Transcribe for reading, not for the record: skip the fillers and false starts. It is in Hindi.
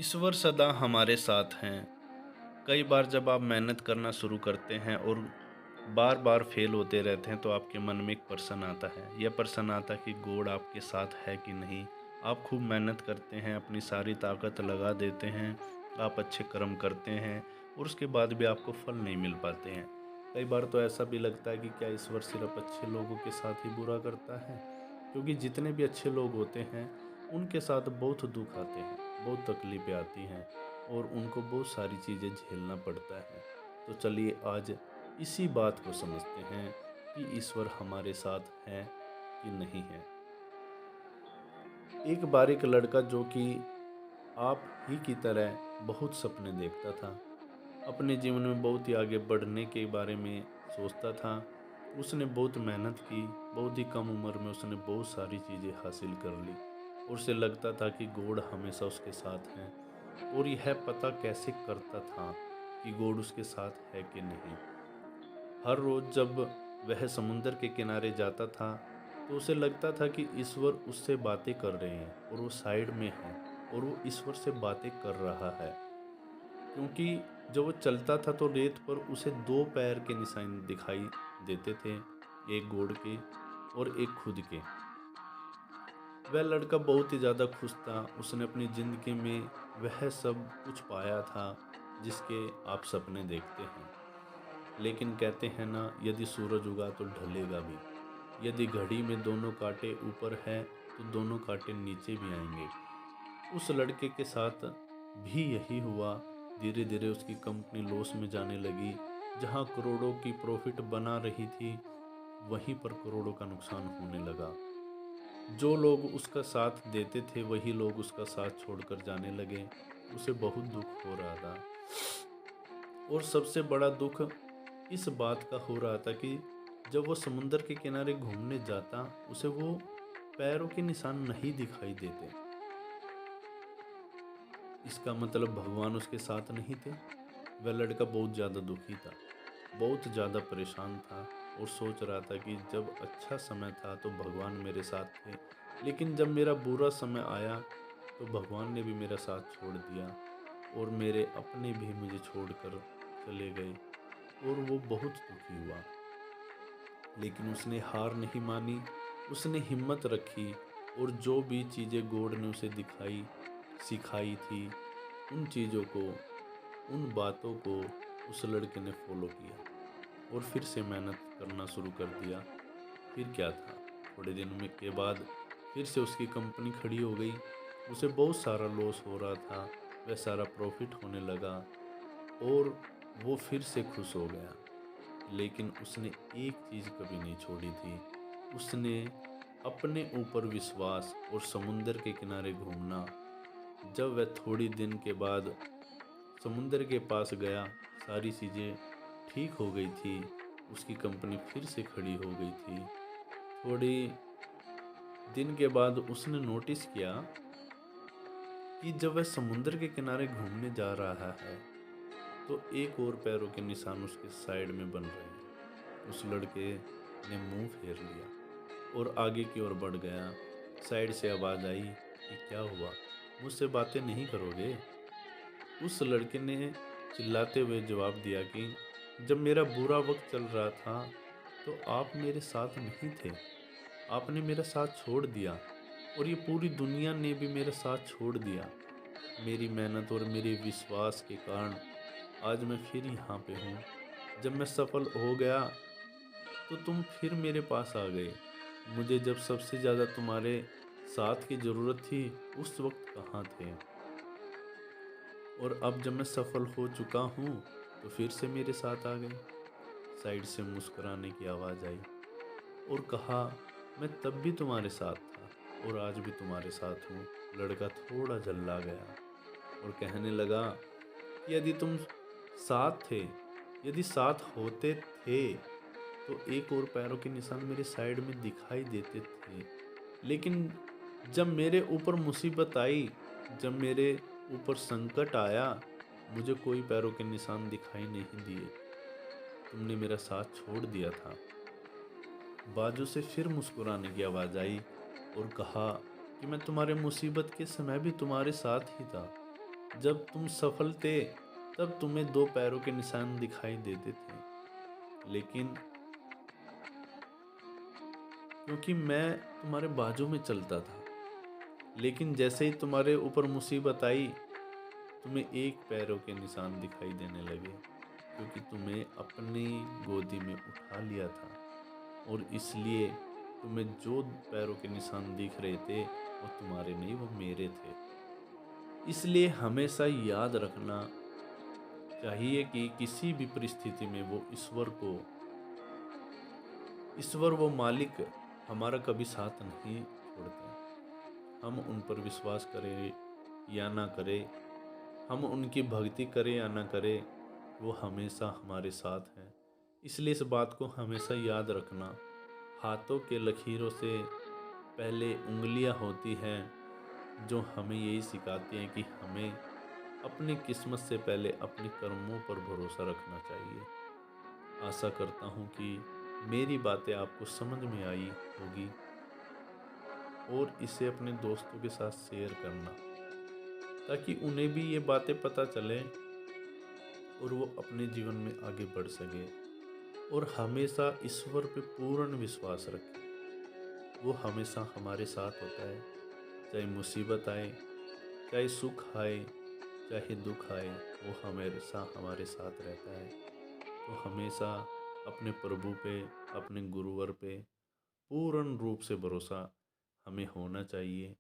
ईश्वर सदा हमारे साथ हैं। कई बार जब आप मेहनत करना शुरू करते हैं और बार बार फेल होते रहते हैं तो आपके मन में एक प्रश्न आता है। यह प्रश्न आता है कि गॉड आपके साथ है कि नहीं। आप खूब मेहनत करते हैं, अपनी सारी ताकत लगा देते हैं, आप अच्छे कर्म करते हैं और उसके बाद भी आपको फल नहीं मिल पाते हैं। कई बार तो ऐसा भी लगता है कि क्या ईश्वर सिर्फ अच्छे लोगों के साथ ही बुरा करता है, क्योंकि जितने भी अच्छे लोग होते हैं उनके साथ बहुत दुख आते हैं, बहुत तकलीफ़ें आती हैं और उनको बहुत सारी चीज़ें झेलना पड़ता है। तो चलिए आज इसी बात को समझते हैं कि ईश्वर हमारे साथ है कि नहीं है। एक बार एक लड़का जो कि आप ही की तरह बहुत सपने देखता था, अपने जीवन में बहुत ही आगे बढ़ने के बारे में सोचता था। उसने बहुत मेहनत की, बहुत ही कम उम्र में उसने बहुत सारी चीज़ें हासिल कर ली और उसे लगता था कि गॉड हमेशा उसके साथ है। और यह पता कैसे करता था कि गॉड उसके साथ है कि नहीं। हर रोज़ जब वह समुंदर के किनारे जाता था तो उसे लगता था कि ईश्वर उससे बातें कर रहे हैं और वो साइड में है और वो ईश्वर से बातें कर रहा है, क्योंकि जब वो चलता था तो रेत पर उसे दो पैर के निशान दिखाई देते थे, एक गॉड के और एक खुद के। वह लड़का बहुत ही ज़्यादा खुश था, उसने अपनी ज़िंदगी में वह सब कुछ पाया था जिसके आप सपने देखते हैं। लेकिन कहते हैं ना, यदि सूरज उगा तो ढलेगा भी। यदि घड़ी में दोनों कांटे ऊपर है तो दोनों कांटे नीचे भी आएंगे। उस लड़के के साथ भी यही हुआ। धीरे धीरे उसकी कंपनी लॉस में जाने लगी। जहां करोड़ों की प्रॉफिट बना रही थी वहीं पर करोड़ों का नुकसान होने लगा। जो लोग उसका साथ देते थे वही लोग उसका साथ छोड़कर जाने लगे। उसे बहुत दुख हो रहा था और सबसे बड़ा दुख इस बात का हो रहा था कि जब वो समुंदर के किनारे घूमने जाता उसे वो पैरों के निशान नहीं दिखाई देते। इसका मतलब भगवान उसके साथ नहीं थे। वह लड़का बहुत ज़्यादा दुखी था, बहुत ज़्यादा परेशान था और सोच रहा था कि जब अच्छा समय था तो भगवान मेरे साथ थे, लेकिन जब मेरा बुरा समय आया तो भगवान ने भी मेरा साथ छोड़ दिया और मेरे अपने भी मुझे छोड़कर चले गए और वो बहुत दुखी हुआ। लेकिन उसने हार नहीं मानी, उसने हिम्मत रखी और जो भी चीज़ें गॉड ने उसे दिखाई, सिखाई थी, उन चीज़ों को, उन बातों को उस लड़के ने फॉलो किया और फिर से मेहनत करना शुरू कर दिया। फिर क्या था, थोड़े दिन में के बाद फिर से उसकी कंपनी खड़ी हो गई। उसे बहुत सारा लॉस हो रहा था, वह सारा प्रॉफिट होने लगा और वो फिर से खुश हो गया। लेकिन उसने एक चीज़ कभी नहीं छोड़ी थी, उसने अपने ऊपर विश्वास और समुंदर के किनारे घूमना। जब वह थोड़ी दिन के बाद समुंदर के पास गया, सारी चीज़ें ठीक हो गई थी, उसकी कंपनी फिर से खड़ी हो गई थी। थोड़ी दिन के बाद उसने नोटिस किया कि जब वह समुंदर के किनारे घूमने जा रहा है तो एक और पैरों के निशान उसके साइड में बन रहे हैं। उस लड़के ने मुंह फेर लिया और आगे की ओर बढ़ गया। साइड से आवाज़ आई कि क्या हुआ, मुझसे बातें नहीं करोगे? उस लड़के ने चिल्लाते हुए जवाब दिया कि जब मेरा बुरा वक्त चल रहा था तो आप मेरे साथ नहीं थे, आपने मेरा साथ छोड़ दिया और ये पूरी दुनिया ने भी मेरा साथ छोड़ दिया। मेरी मेहनत और मेरे विश्वास के कारण आज मैं फिर यहाँ पे हूँ। जब मैं सफल हो गया तो तुम फिर मेरे पास आ गए। मुझे जब सबसे ज़्यादा तुम्हारे साथ की ज़रूरत थी उस वक्त कहाँ थे? और अब जब मैं सफल हो चुका हूँ तो फिर से मेरे साथ आ गए। साइड से मुस्कुराने की आवाज़ आई और कहा, मैं तब भी तुम्हारे साथ था और आज भी तुम्हारे साथ हूँ। लड़का थोड़ा झल्ला गया और कहने लगा कि यदि तुम साथ थे, यदि साथ होते थे तो एक और पैरों के निशान मेरे साइड में दिखाई देते थे। लेकिन जब मेरे ऊपर मुसीबत आई, जब मेरे ऊपर संकट आया, मुझे कोई पैरों के निशान दिखाई नहीं दिए। तुमने मेरा साथ छोड़ दिया था। बाजू से फिर मुस्कुराने की आवाज़ आई और कहा कि मैं तुम्हारे मुसीबत के समय भी तुम्हारे साथ ही था। जब तुम सफल थे, तब तुम्हें 2 पैरों के निशान दिखाई देते थे। लेकिन क्योंकि मैं तुम्हारे बाजू में चलता था। लेकिन जैसे ही तुम्हारे ऊपर मुसीबत आई, तुम्हें 1 पैरों के निशान दिखाई देने लगे, क्योंकि तुम्हें अपनी गोदी में उठा लिया था और इसलिए तुम्हें जो पैरों के निशान दिख रहे थे, वो तुम्हारे नहीं, वो मेरे थे। इसलिए हमेशा याद रखना चाहिए कि किसी भी परिस्थिति में वो ईश्वर वो मालिक हमारा कभी साथ नहीं छोड़ते। हम उन पर विश्वास करें या ना करें, हम उनकी भक्ति करें या ना करें, वो हमेशा हमारे साथ हैं। इसलिए इस बात को हमेशा याद रखना। हाथों के लकीरों से पहले उंगलियां होती हैं, जो हमें यही सिखाती हैं कि हमें अपनी किस्मत से पहले अपने कर्मों पर भरोसा रखना चाहिए। आशा करता हूँ कि मेरी बातें आपको समझ में आई होगी और इसे अपने दोस्तों के साथ शेयर करना, ताकि उन्हें भी ये बातें पता चलें और वो अपने जीवन में आगे बढ़ सके और हमेशा ईश्वर पे पूर्ण विश्वास रखें। वो हमेशा हमारे साथ होता है, चाहे मुसीबत आए, चाहे सुख आए, चाहे दुख आए, वो हमेशा हमारे साथ रहता है। तो हमेशा अपने प्रभु पे, अपने गुरुवर पे पूर्ण रूप से भरोसा हमें होना चाहिए।